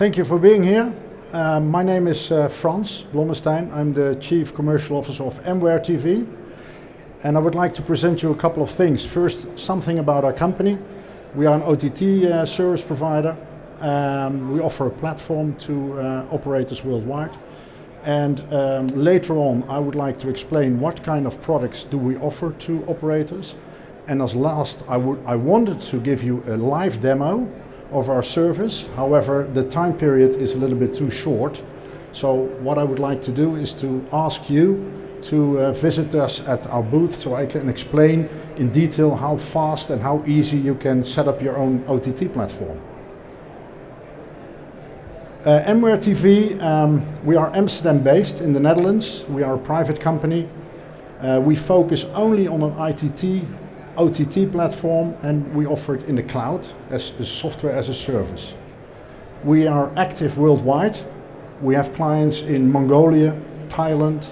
Thank you for being here. My name is Frans Blommestein. I'm the Chief Commercial Officer of IPTV, and I would like to present you a couple of things. First, something about our company. We are an OTT service provider. We offer a platform to operators worldwide. And later on, I would like to explain what kind of products do we offer to operators. And as last, I wanted to give you a live demo of our service. However, the time period is a little bit too short. So what I would like to do is to ask you to visit us at our booth so I can explain in detail how fast and how easy you can set up your own OTT platform. IPTV, we are Amsterdam based in the Netherlands. We are a private company. We focus only on an OTT platform, and we offer it in the cloud as a software as a service. We are active worldwide. We have clients in Mongolia, Thailand,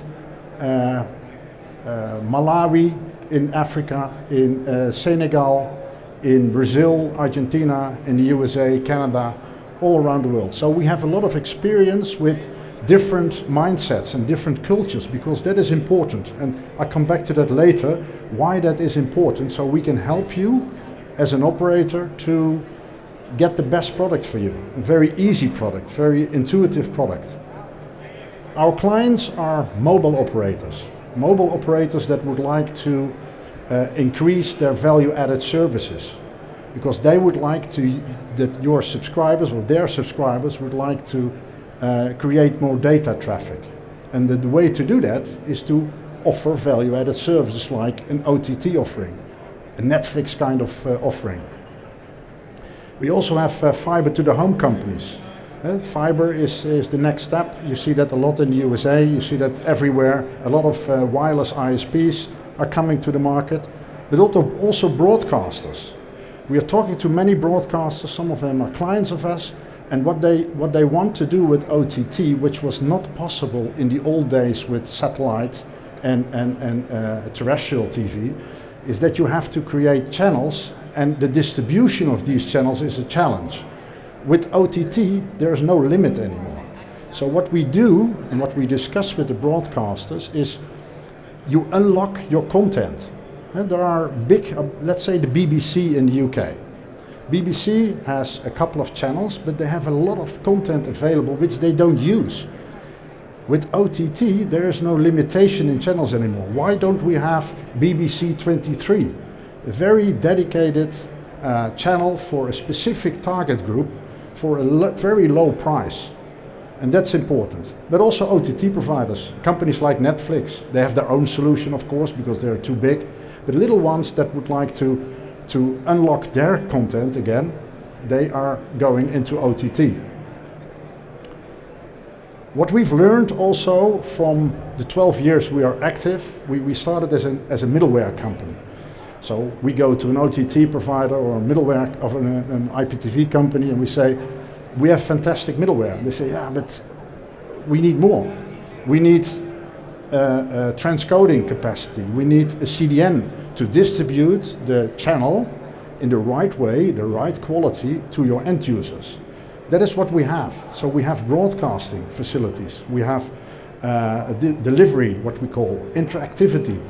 Malawi, in Africa, in Senegal, in Brazil, Argentina, in the USA, Canada, all around the world. So we have a lot of experience with different mindsets and different cultures, because that is important, and I'll come back to that later, why that is important, so we can help you as an operator to get the best product for you. A very easy product, very intuitive product. Our clients are mobile operators that would like to increase their value-added services, because they would like to, that your subscribers or their subscribers would like to create more data traffic. And the way to do that is to offer value-added services like an OTT offering, a Netflix kind of offering. We also have fiber to the home companies. Fiber is the next step. You see that a lot in the USA, you see that everywhere. A lot of wireless ISPs are coming to the market, but also broadcasters. We are talking to many broadcasters, some of them are clients of us, and what they want to do with OTT, which was not possible in the old days with satellite and terrestrial TV, is that you have to create channels, and the distribution of these channels is a challenge. With OTT, there is no limit anymore. So what we do and what we discuss with the broadcasters is you unlock your content. And there are big, let's say the BBC in the UK. BBC has a couple of channels, but they have a lot of content available which they don't use. With OTT, there is no limitation in channels anymore. Why don't we have BBC 23? A very dedicated channel for a specific target group for a very low price. And that's important. But also OTT providers, companies like Netflix, they have their own solution, of course, because they're too big. But little ones that would like to unlock their content again, they are going into OTT. What we've learned also from the 12 years we are active, we started as a middleware company. So we go to an OTT provider or a middleware of an IPTV company, and we say, we have fantastic middleware. And they say, yeah, but we need more. We need transcoding capacity. We need a CDN to distribute the channel in the right way, the right quality to your end users. That is what we have. So we have broadcasting facilities. We have delivery, what we call interactivity.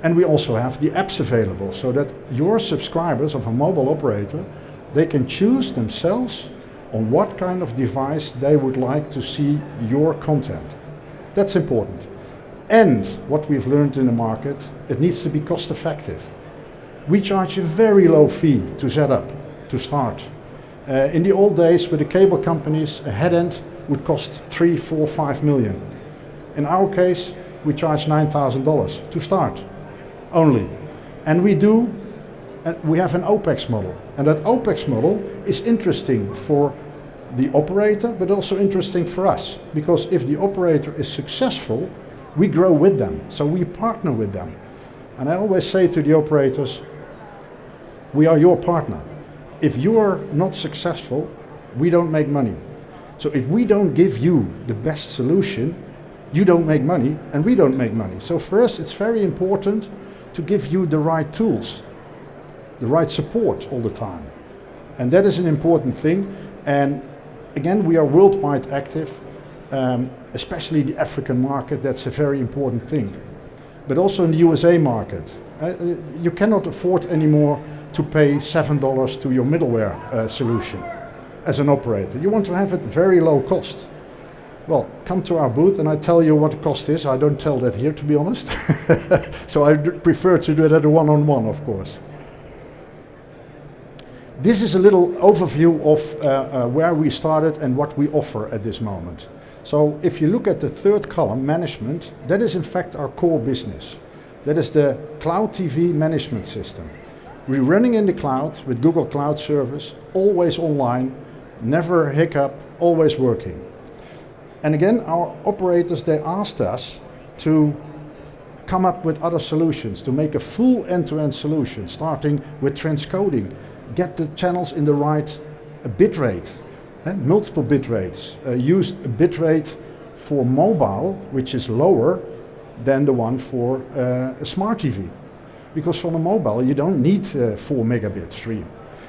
And we also have the apps available so that your subscribers of a mobile operator, they can choose themselves on what kind of device they would like to see your content. That's important. And what we've learned in the market, it needs to be cost effective. We charge a very low fee to set up, to start. In the old days with the cable companies, a head end would cost 3, 4, 5 million. In our case, we charge $9,000 to start only. And we have an OPEX model. And that OPEX model is interesting for the operator, but also interesting for us. Because if the operator is successful, we grow with them, so we partner with them. And I always say to the operators, we are your partner. If you are not successful, we don't make money. So if we don't give you the best solution, you don't make money and we don't make money. So for us, it's very important to give you the right tools, the right support all the time. And that is an important thing. And Again, we are worldwide active, especially the African market. That's a very important thing. But also in the USA market. You cannot afford anymore to pay $7 to your middleware solution as an operator. You want to have it very low cost. Well, come to our booth and I tell you what the cost is. I don't tell that here, to be honest. So I prefer to do that one-on-one, of course. This is a little overview of where we started and what we offer at this moment. So if you look at the third column, management, that is in fact our core business. That is the CloudTV management system. We're running in the cloud with Google Cloud Service, always online, never hiccup, always working. And again, our operators, they asked us to come up with other solutions, to make a full end-to-end solution, starting with transcoding, get the channels in the right bit rate, multiple bit rates, use a bit rate for mobile, which is lower than the one for a smart TV. Because from a mobile, you don't need a 4 megabit stream.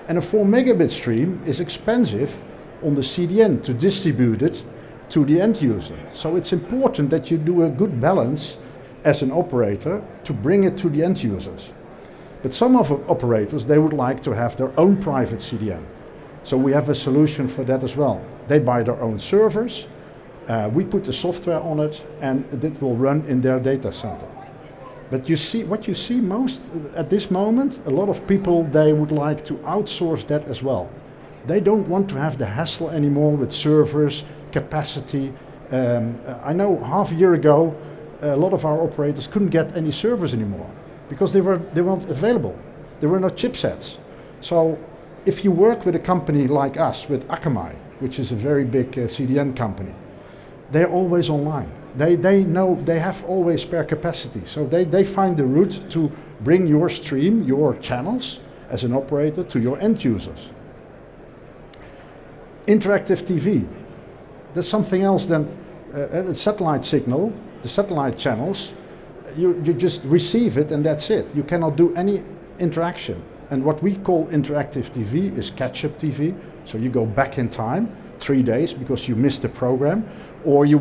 And a 4 megabit stream is expensive on the CDN to distribute it to the end user. So it's important that you do a good balance as an operator to bring it to the end users. But some of the operators, they would like to have their own private CDN. So we have a solution for that as well. They buy their own servers, we put the software on it, and it will run in their data center. But you see, what you see most at this moment, a lot of people, they would like to outsource that as well. They don't want to have the hassle anymore with servers, capacity. I know half a year ago, a lot of our operators couldn't get any servers anymore because they weren't available. There were no chipsets. So if you work with a company like us, with Akamai, which is a very big CDN company, they're always online. They know they have always spare capacity. So they find the route to bring your stream, your channels, as an operator to your end users. Interactive TV. There's something else than a satellite signal, the satellite channels. You just receive it and that's it. You cannot do any interaction. And what we call interactive TV is catch-up TV. So you go back in time, 3 days, because you missed the program, or you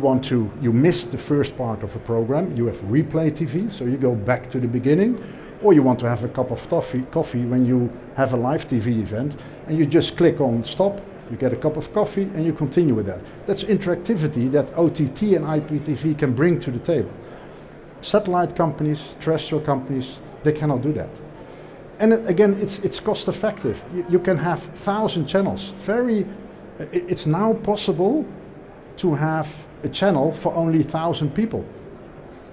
missed the first part of a program, you have replay TV, so you go back to the beginning, or you want to have a cup of coffee when you have a live TV event, and you just click on stop, you get a cup of coffee, and you continue with that. That's interactivity that OTT and IPTV can bring to the table. Satellite companies, terrestrial companies, they cannot do that. And again, it's cost effective. You can have 1,000 channels. It's now possible to have a channel for only 1,000 people,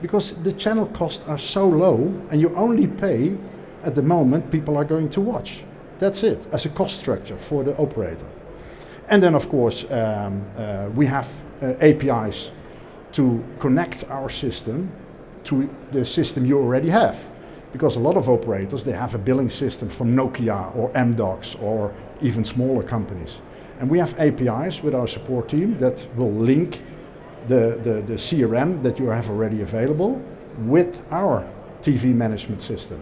because the channel costs are so low, and you only pay at the moment people are going to watch. That's it, as a cost structure for the operator. And then of course we have APIs to connect our system to the system you already have. Because a lot of operators, they have a billing system from Nokia or Amdocs or even smaller companies. And we have APIs with our support team that will link the CRM that you have already available with our TV management system.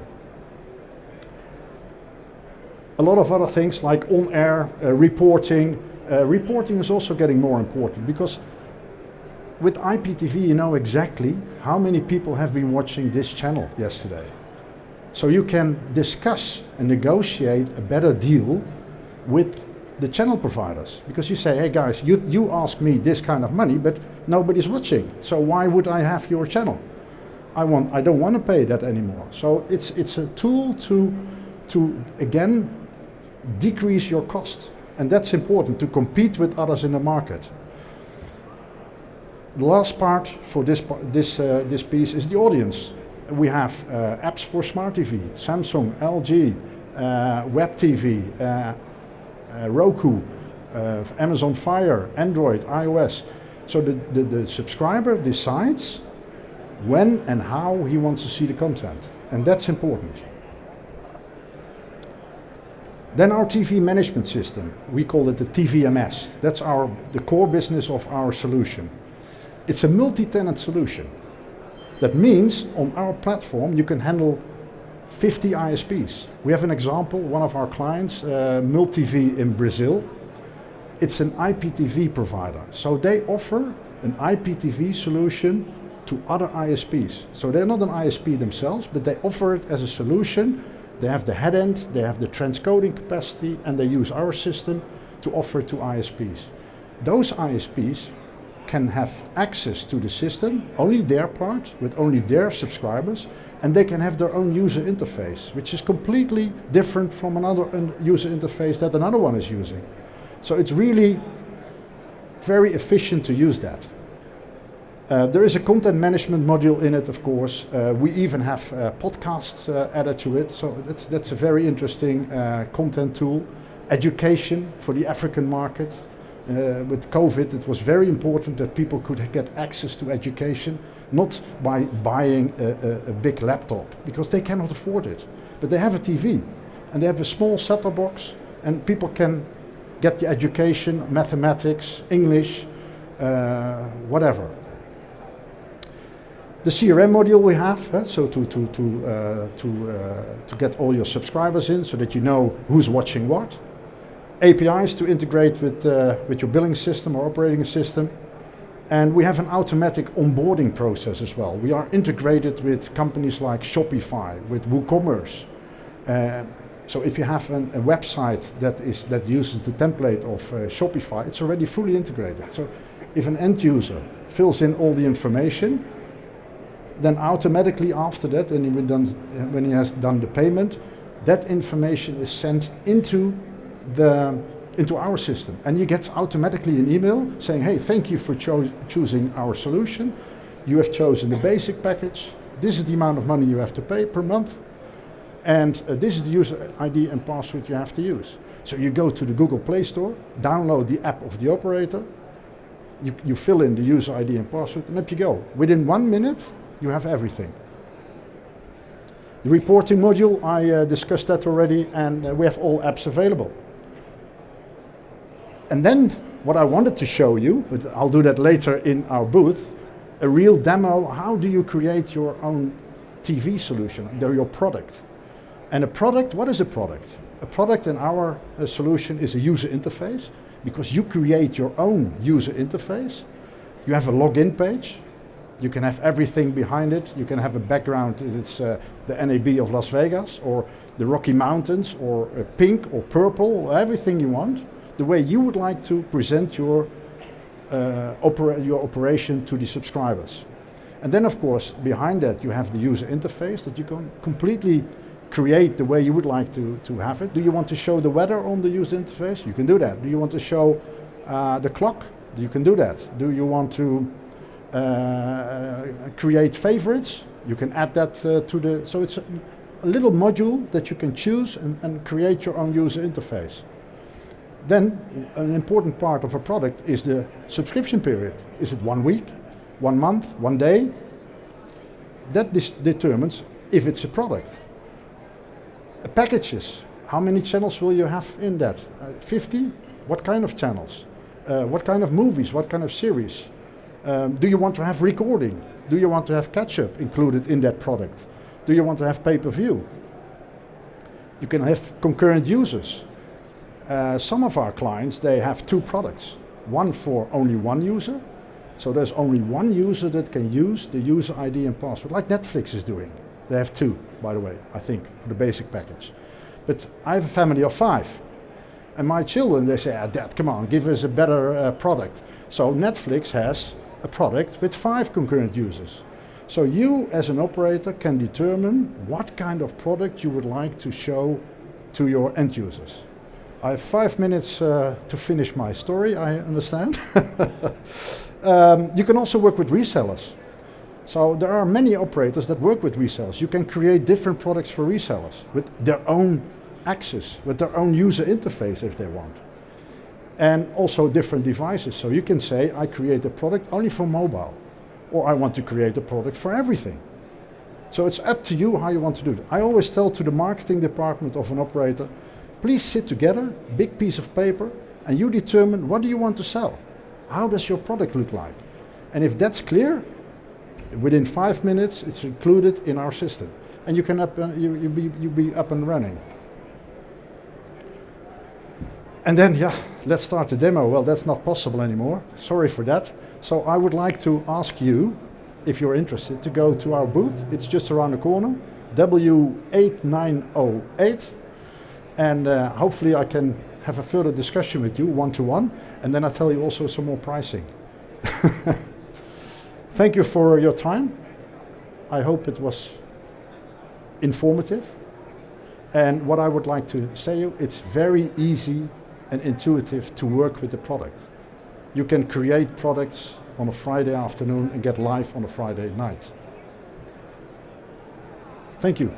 A lot of other things like on-air reporting. Reporting is also getting more important, because with IPTV you know exactly how many people have been watching this channel yesterday. So you can discuss and negotiate a better deal with the channel providers, because you say, hey guys, you ask me this kind of money, but nobody's watching, so why would I have your channel? I don't want to pay that anymore. So it's a tool to again decrease your cost, and that's important to compete with others in the market. The last part for this piece is the audience. We have apps for smart TV, Samsung, LG, Web TV, Roku, Amazon Fire, Android, iOS. So the subscriber decides when and how he wants to see the content, and that's important. Then our TV management system, we call it the TVMS. That's the core business of our solution. It's a multi-tenant solution. That means on our platform you can handle 50 ISPs. We have an example, one of our clients, MultiV in Brazil. It's an IPTV provider. So they offer an IPTV solution to other ISPs. So they're not an ISP themselves, but they offer it as a solution. They have the head end, they have the transcoding capacity, and they use our system to offer it to ISPs. Those ISPs can have access to the system, only their part, with only their subscribers, and they can have their own user interface, which is completely different from another user interface that another one is using. So it's really very efficient to use that. There is a content management module in it, of course. We even have podcasts added to it, so that's a very interesting content tool. Education for the African market. With COVID, it was very important that people could get access to education, not by buying a big laptop, because they cannot afford it. But they have a TV, and they have a small set-top box, and people can get the education, mathematics, English, whatever. The CRM module we have, so to get all your subscribers in, so that you know who's watching what. APIs to integrate with your billing system or operating system. And we have an automatic onboarding process as well. We are integrated with companies like Shopify, with WooCommerce. So if you have a website that uses the template of Shopify, it's already fully integrated. So if an end user fills in all the information, then automatically after that, when he has done the payment, that information is sent into our system, and you get automatically an email saying, hey, thank you for choosing our solution. You have chosen the basic package. This is the amount of money you have to pay per month, and this is the user ID and password you have to use. So you go to the Google Play Store, download the app of the operator, you fill in the user ID and password, and up you go. Within 1 minute, you have everything. The reporting module, I discussed that already, and we have all apps available. And then what I wanted to show you, but I'll do that later in our booth, a real demo, how do you create your own TV solution, your product. And a product, what is a product? A product in our solution is a user interface, because you create your own user interface. You have a login page. You can have everything behind it. You can have a background, it's the NAB of Las Vegas, or the Rocky Mountains, or pink or purple, or everything you want, the way you would like to present your operation to the subscribers. And then of course, behind that you have the user interface that you can completely create the way you would like to have it. Do you want to show the weather on the user interface? You can do that. Do you want to show the clock? You can do that. Do you want to create favorites? You can add that to the, so it's a little module that you can choose and create your own user interface. Then an important part of a product is the subscription period. Is it 1 week, 1 month, 1 day? That determines if it's a product. Packages, how many channels will you have in that? 50? What kind of channels? What kind of movies? What kind of series? Do you want to have recording? Do you want to have catch-up included in that product? Do you want to have pay-per-view? You can have concurrent users. Some of our clients, they have 2 products. One for only one user. So there's only one user that can use the user ID and password, like Netflix is doing. They have 2, by the way, I think, for the basic package. But I have a family of 5. And my children, they say, Dad, come on, give us a better product. So Netflix has a product with 5 concurrent users. So you, as an operator, can determine what kind of product you would like to show to your end users. I have 5 minutes to finish my story, I understand. You can also work with resellers. So there are many operators that work with resellers. You can create different products for resellers with their own access, with their own user interface if they want. And also different devices. So you can say, I create a product only for mobile, or I want to create a product for everything. So it's up to you how you want to do it. I always tell to the marketing department of an operator, please sit together, big piece of paper, and you determine what do you want to sell? How does your product look like? And if that's clear, within 5 minutes it's included in our system. And you can you'll be up and running. And then, yeah, let's start the demo. Well, that's not possible anymore. Sorry for that. So I would like to ask you, if you're interested, to go to our booth. It's just around the corner, W8908. And hopefully I can have a further discussion with you one-to-one. And then I'll tell you also some more pricing. Thank you for your time. I hope it was informative. And what I would like to say you, it's very easy and intuitive to work with the product. You can create products on a Friday afternoon and get live on a Friday night. Thank you.